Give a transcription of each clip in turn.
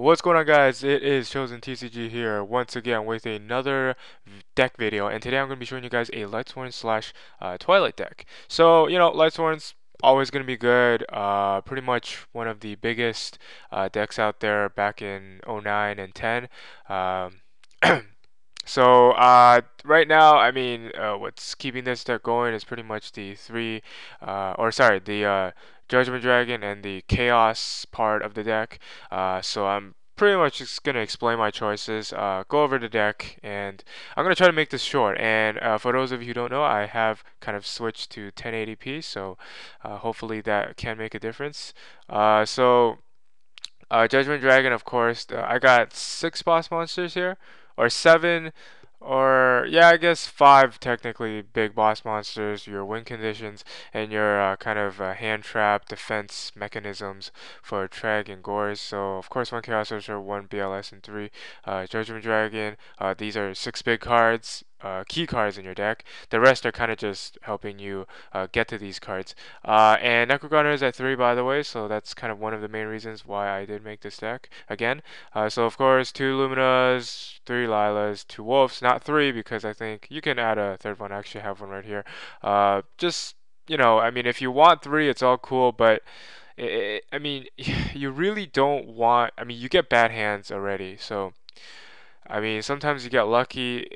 What's going on, guys? It is ChosenTCG here once again with another deck video, and today I'm going to be showing you guys a Lightsworn slash Twilight deck. So, Lightsworn's always going to be good. Pretty much one of the biggest decks out there back in '09 and 10. Um, so right now, I mean, what's keeping this deck going is pretty much the the Judgment Dragon and the Chaos part of the deck. So I'm pretty much just gonna explain my choices, go over the deck, and I'm gonna try to make this short. And for those of you who don't know, I have kind of switched to 1080p, so hopefully that can make a difference. Judgment Dragon, of course. I got 6 boss monsters here, or 7, or yeah, I guess 5 technically big boss monsters. Your win conditions and your kind of hand trap defense mechanisms for Trag and Gorz. So of course, 1 Chaos Sorcerer, 1 BLS, and 3 Judgment Dragon. These are 6 big cards. Key cards in your deck. The rest are kind of just helping you get to these cards. And Necro Gardna is at 3, by the way, so that's kind of one of the main reasons why I did make this deck again. So of course, 2 Luminas, 3 Lylas, 2 Wulfs, not 3 because I think you can add a third one. I actually have one right here. Just I mean, if you want 3, it's all cool, but I mean, you really don't want. I mean, you get bad hands already, so. I mean, sometimes you get lucky.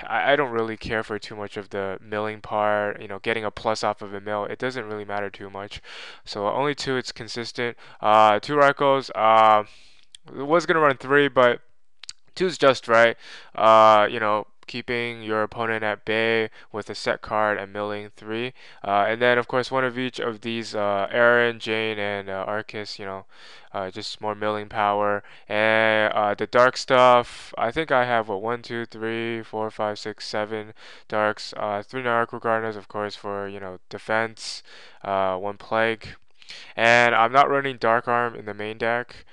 I don't really care for too much of the milling part, getting a plus off of a mill. It doesn't really matter too much. So only 2, it's consistent. 2 Rykos. Was gonna run 3, but 2 is just right. Keeping your opponent at bay with a set card and milling 3. And then, of course, one of each of these Ehren, Jain, and Aurkus, just more milling power. And the dark stuff, I think I have, 1, 2, 3, 4, 5, 6, 7 darks. 3 Necro Gardnas, of course, for, defense. 1 plague. And I'm not running Dark Arm in the main deck.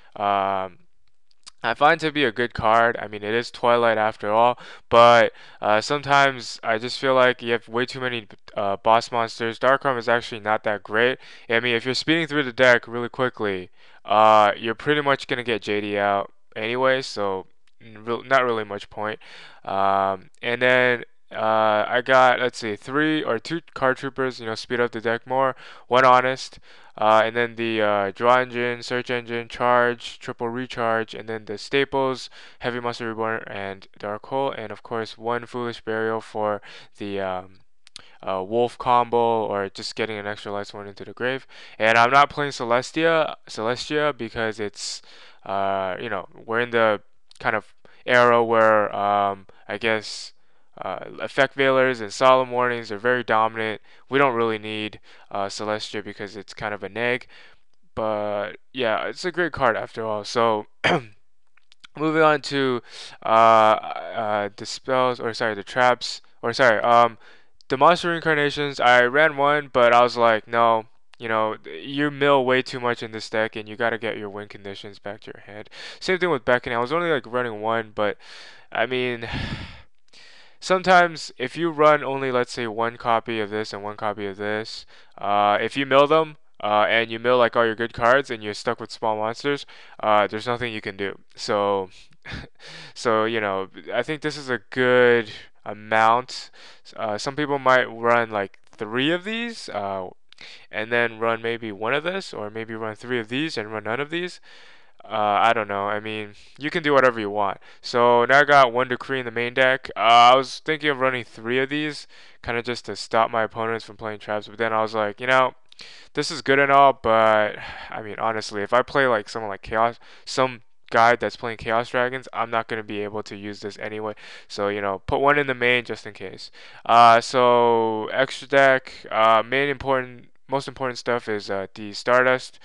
I find it to be a good card. I mean, it is Twilight after all, but sometimes I just feel like you have way too many boss monsters. Dark Arm is actually not that great. I mean, if you're speeding through the deck really quickly, you're pretty much gonna get JD out anyway, so not really much point. And then I got, let's see, 3 or 2 card troopers, speed up the deck more. 1 honest, and then the draw engine, search engine, charge, triple recharge, and then the staples, heavy monster reborn, and dark hole, and of course 1 foolish burial for the Wulf combo, or just getting an extra Lightsworn into the grave. And I'm not playing Celestia because it's we're in the kind of era where I guess effect veilers and solemn warnings are very dominant. We don't really need Celestia because it's kind of a neg, but yeah, it's a great card after all. So moving on to the spells, or sorry, the traps, or sorry, the monster reincarnations. I ran 1, but I was like, no. You mill way too much in this deck, and you gotta get your win conditions back to your hand. Same thing with Beckoning. I was only like running 1, but I mean, sometimes if you run only, let's say, 1 copy of this and 1 copy of this, if you mill them, and you mill like all your good cards and you're stuck with small monsters, there's nothing you can do. So, I think this is a good amount. Some people might run like 3 of these, and then run maybe 1 of this, or maybe run 3 of these and run none of these. I don't know. I mean, you can do whatever you want. So now I got 1 Decree in the main deck. I was thinking of running 3 of these, kind of just to stop my opponents from playing traps. But then I was like, this is good and all, but I mean, honestly, if I play like someone like Chaos, some guy that's playing Chaos Dragons, I'm not going to be able to use this anyway. So, put 1 in the main just in case. So extra deck, most important stuff is the Stardust,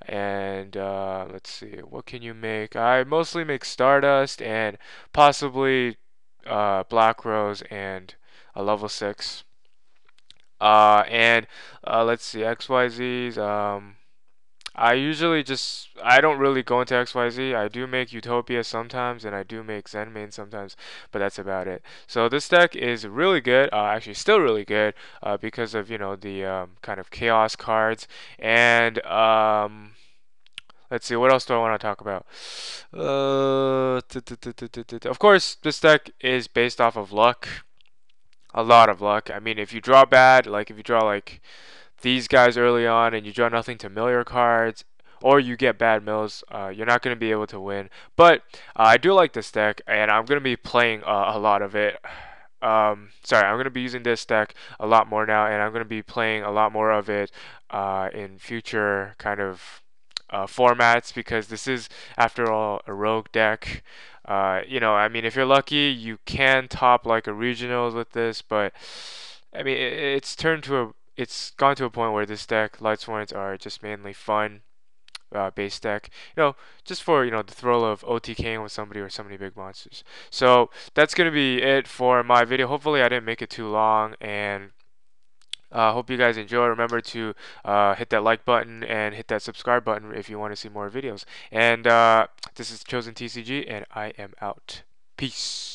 and let's see, what can you make? I mostly make Stardust and possibly Black Rose and a level 6. And let's see, XYZs. I don't really go into XYZ. I do make Utopia sometimes, and I do make Zen main sometimes, but that's about it. So this deck is really good, actually still really good, because of, the kind of chaos cards. And Let's see, what else do I want to talk about? Of course, this deck is based off of luck. A lot of luck. I mean, if you draw bad, like if you draw like these guys early on and you draw nothing to mill your cards, or you get bad mills, you're not going to be able to win. But I do like this deck, and I'm going to be playing a lot of it. Sorry, I'm going to be using this deck a lot more now, and I'm going to be playing a lot more of it in future kind of formats, because this is, after all, a rogue deck. I mean, if you're lucky, you can top like a regionals with this, but I mean, it's gone to a point where this deck, Lightsworns, are just mainly fun base deck. Just for the thrill of OTKing with somebody or so many big monsters. So that's gonna be it for my video. Hopefully, I didn't make it too long, and hope you guys enjoy. Remember to hit that like button and hit that subscribe button if you want to see more videos. And this is ChosenTCG, and I am out. Peace.